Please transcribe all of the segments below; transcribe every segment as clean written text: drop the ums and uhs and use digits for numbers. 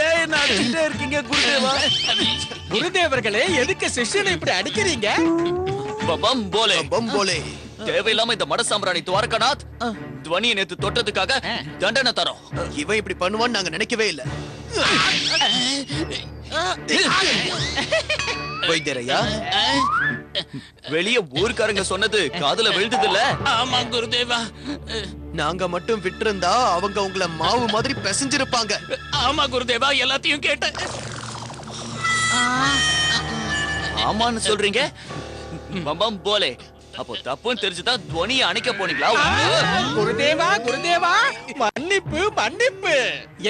ஏன் அடிச்சுட்டே இருக்கீங்க குருதேவா? குருதேவர்களே, எதுக்கு சிஷ்யனை இப்படி அடிக்கிறீங்க? பம் போலே தேவையில்லாம இந்த மட சாம்பிராணி துவாரகநாத் துவனியை நேத்து தொட்டதுக்காக தண்டனை தரோம். இவன் இப்படி பண்ணுவான்னு நாங்க நினைக்கவே இல்ல. வைத்தியரையா, வெளிய ஊர்க்காரங்க சொன்னது காதுல விழுந்தது இல்ல? ஆமா குருதேவா. நாங்க மட்டும் விட்டிருந்தா அவங்க உங்களை மாவு மாதிரி பிசைஞ்சிருப்பாங்க. ஆமா குருதேவா, எல்லாத்தையும் கேட்டேன். ஆமான்னு சொல்றீங்க? பம் போலே, அப்போ தப்புன்னு தெரிஞ்சுதான் துவனியை அணைக்க போனீங்களா? குருதேவா, குருதேவா, மன்னிப்பு மன்னிப்பு.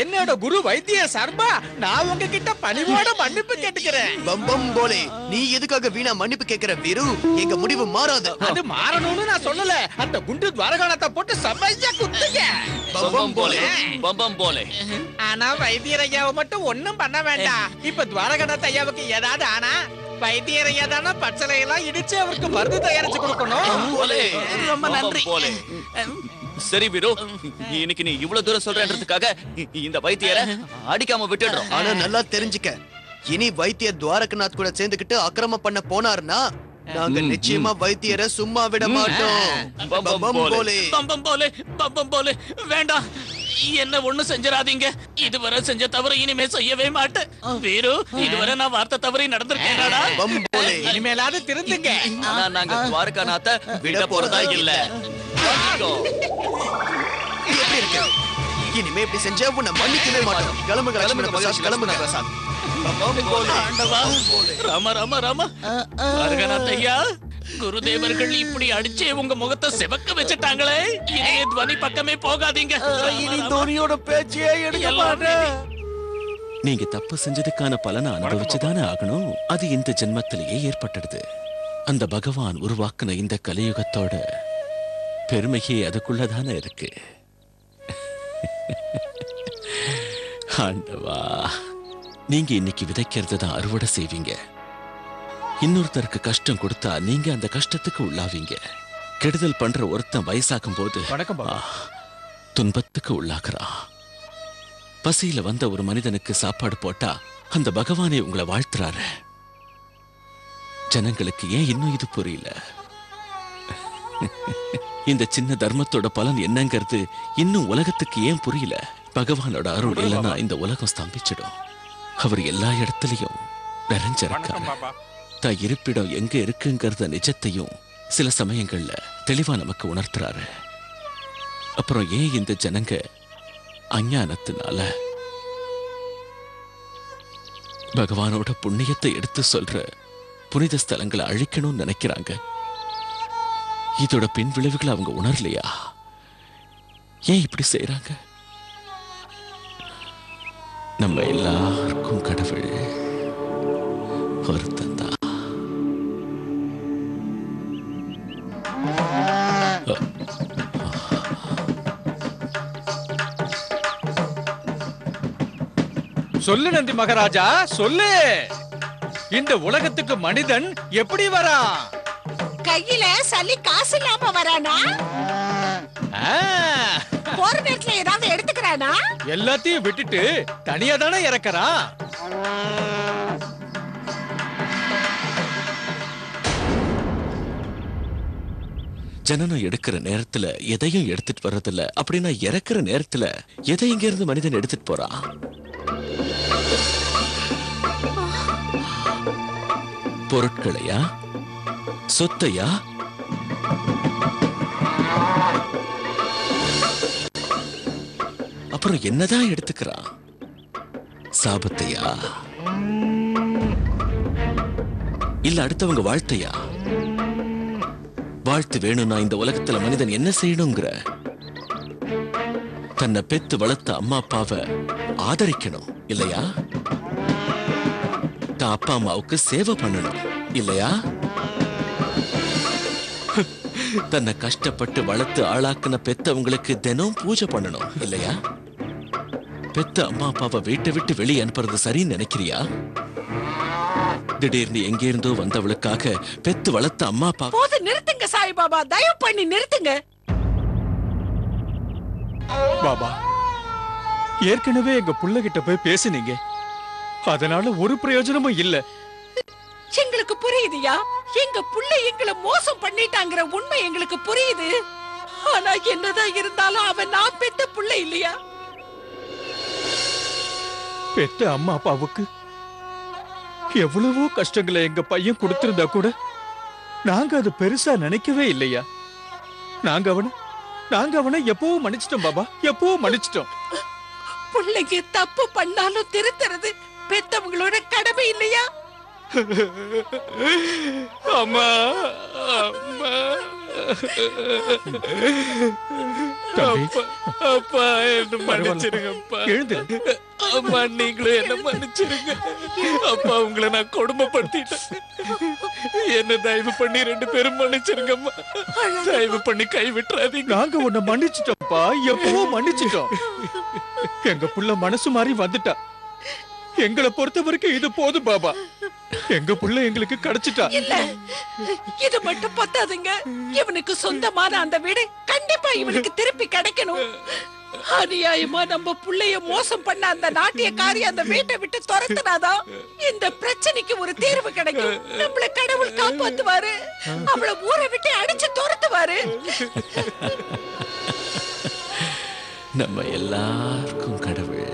என்னோட குரு வைத்திய சர்மா, நான் உங்ககிட்ட பணிவோட மன்னிப்பு கேட்டுக்கிறேன். பம்பம் போலே, நீ எதுக்காக வீணா மன்னிப்பு கேட்கிற வீரு? எங்க முடிவு மாறாது. அது மாறணும்னு நான் சொல்லல. அந்த குண்டு துவாரகநாத்தை போட்டு செம்மையா குத்துங்க. பம்பம் போலே. ஆனா வைத்தியர் ஐயாவை மட்டும் ஒண்ணும் பண்ண வேண்டாம். இப்ப துவாரகநாத் ஐயாவுக்கு ஏதாவது ஆனா வைத்தியர் ஐயா தானே பச்சளையெல்லாம் இடிச்சு அவருக்கு மருந்து தயாரிச்சு கொடுக்கணும். ரொம்ப நன்றி. சரி வீரு, இன்னைக்கு நீ இவ்வளவு தூரம் சொல்றன்றதுக்காக இந்த வைத்தியரை அடிக்காம விட்டுடுறோம். ஆனா நல்லா தெரிஞ்சுக்க, இனி வைத்திய துவாரகநாத் கூட சேர்ந்துக்கிட்டு அக்கிரமம் பண்ண போனார்னா நாங்க நிச்சயமா வைத்தியரை சும்மா விட மாட்டோம். பம்பம் போலே. பம்பம் போலே வேண்டாம். என்ன ஒண்ணு செஞ்சிடாதீங்க. இதுவரை செஞ்ச தவறு இனிமே செய்யவே மாட்டேன். வீரு, இதுவரை நான் வார்த்தை தவறி நடந்திருக்கேன்டா. இனிமேலாவது திருந்துங்க. ஆனா நாங்க துவாரகநாத்தை விட போறதா இல்ல. எப்படி இருக்கு? இனிமே இப்படி செஞ்சா உன்னை மன்னிக்கவே மாட்டோம். கிளம்புங்க லட்சுமண பிரசாத், கிளம்புங்க பிரசாத். ஆண்டவா, ராம ராம ராம. துவாரகநாத் ஐயா, குருதேவர்கள் இப்படி அடிச்சே உங்க முகத்தை சிவக்க வச்சுட்டாங்களே. இனி துவனி பக்கமே போகாதீங்க. இனி தோனியோட பேச்சையே எடுக்க மாட்டேன். நீங்க தப்பு செஞ்சதுக்கான பலனை அனுபவிச்சுதானே ஆகணும். அது இந்த ஜென்மத்திலேயே ஏற்பட்டுடுது. அந்த பகவான் உருவாக்குன இந்த கலியுகத்தோட பெருமையே அதுக்குள்ளதானே இருக்கு. ஆண்டவா, நீங்க இன்னைக்கு விதைக்கிறது தான் அறுவடை செய்வீங்க. இன்னொருத்தருக்கு கஷ்டம் கொடுத்தா நீங்க அந்த கஷ்டத்துக்கு உள்ளாவீங்க. கெடுதல் பண்ற ஒருத்தன் வயசாகும் போது துன்பத்துக்கு உள்ளாக்குறான். பசியில வந்த ஒரு மனிதனுக்கு சாப்பாடு போட்டா அந்த பகவானே உங்களை வாழ்த்துறாரு. ஜனங்களுக்கு ஏன் இன்னும் இது புரியல? இந்த சின்ன தர்மத்தோட பலன் என்னங்கிறது இன்னும் உலகத்துக்கு ஏன் புரியல? பகவானோட அருள் இல்லைன்னா இந்த உலகம் ஸ்தம்பிச்சிடும். அவர் எல்லா இடத்துலயும் நிறைஞ்சிருக்காரு. தான் இருப்பிடம் எங்க இருக்குங்கிறத நிஜத்தையும் சில சமயங்கள்ல தெளிவா நமக்கு உணர்த்துறாரு. அப்புறம் ஏன் இந்த ஜனங்க அஞ்ஞானத்தினால பகவானோட புண்ணியத்தை எடுத்து சொல்ற புனித ஸ்தலங்களை அழிக்கணும்னு நினைக்கிறாங்க? இதோட பின் விளைவுகளை அவங்க உணரலையா? ஏன் இப்படி செய்யறாங்க? நம்ம எல்லாருக்கும் கடவுள் ஒருத்தன் தான். சொல்லு நந்தி மகாராஜா, சொல்லு. இந்த உலகத்துக்கு மனிதன் எப்படி வரான்? கையில சல்லி காசு இல்லாம வரானா? போற நேரத்துல ஏதாவது எடுத்துக்கிறானா? எல்லாத்தையும் விட்டுட்டு தனியா தானே இறக்கறான். ஜனனம் எடுக்கிற நேரத்துல எதையும் எடுத்துட்டு வர்றதில்ல. அப்படின்னா இறக்குற நேரத்துல எதை இங்க இருந்து மனிதன் எடுத்துட்டு போறான்? பொருட்களையா? சொத்தையா? அப்புறம் என்னதான் எடுத்துக்கிறான்? சாபத்தையா? இல்ல அடுத்தவங்க வாழ்த்தையா? வாழ்த்து வேணும்னா இந்த உலகத்துல மனிதன் என்ன செய்யணுங்கிற? தன்னை பெத்து வளர்த்த அம்மா அப்பாவை ஆதரிக்கணும் இல்லையா? தான் அப்பா அம்மாவுக்கு சேவை பண்ணணும் இல்லையா? தன்னை கஷ்டப்பட்டு வளர்த்து ஆளாக்குன பெத்தவங்களுக்கு தினம் பூஜை பண்ணணும் இல்லையா? பெத்த அம்மா அப்பாவை வீட்டை விட்டு வெளியே அனுப்புறது சரின்னு நினைக்கிறியா? திடீர்னு எங்க இருந்தோ வந்தவளுக்காக பெத்து வளர்த்த அம்மா அப்பா. போது நிறுத்துங்க சாய்பாபா, தயவு பண்ணி நிறுத்துங்க. பாபா, ஏற்கனவே எங்க புள்ள கிட்ட போய் பேசுனீங்க, அதனால ஒரு பிரயோஜனமும் இல்ல. எங்களுக்கு புரியுதுயா, எங்க புள்ள எங்களை மோசம் பண்ணிட்டாங்கிற உண்மை எங்களுக்கு புரியுது. ஆனா என்னதான் இருந்தாலும் அவன் நான் பெத்த புள்ள இல்லையா? பெத்த அம்மா அப்பாவுக்கு எவ்வளவோ கஷ்டங்களை எங்க பையன் கொடுத்திருந்தா கூட நாங்க அது பெருசா நினைக்கவே இல்லையா. நாங்க அவனை எப்பவும் மன்னிச்சிட்டோம் பாபா, எப்பவும் மன்னிச்சிட்டோம். பிள்ளைங்க தப்பு பண்ணாலும் திருத்துறது பெத்தவங்களோட கடமை இல்லையா? அம்மா அம்மா தம்பி, அப்பா என்ன மன்னிச்சிருங்கப்பா. எழுந்திரு. அம்மா நீங்களும் என்ன மன்னிச்சிருங்க. அப்பா உங்களை நான் கொடுமைப்படுத்திட்டேன். என்ன தயவு பண்ணி 2 பேரும் மன்னிச்சிருங்கம்மா. தயவு பண்ணி கை விட்டுறாதீங்க. நாங்க உன்னை மன்னிச்சிட்டோம்ப்பா, எப்பவோ மன்னிச்சிட்டோம். எங்க புள்ள மனசு மாறி வந்துட்டா. எங்களை பொறுத்த வரைக்கும் இது போதும் பாபா. எங்க புள்ள எங்களுக்கு கிடைச்சிட்டா. இல்ல, இது மட்டும் பத்தாதுங்க. இவனுக்கு சொந்தமான அந்த வீடு கண்டிப்பா இவனுக்கு திருப்பி கிடைக்கணும். அநியாயமா நம்ம புள்ளைய மோசம் பண்ண அந்த நாட்டியக்காரி அந்த வீட்டை விட்டு துரத்துனாதான் இந்த பிரச்சனைக்கு ஒரு தீர்வு கிடைக்கும். நம்மள கடவுள் காப்பாத்துவாரு, அவள ஊரை விட்டு அடிச்சு துரத்துவாரு. நம்ம எல்லாருக்கும் கடவுள்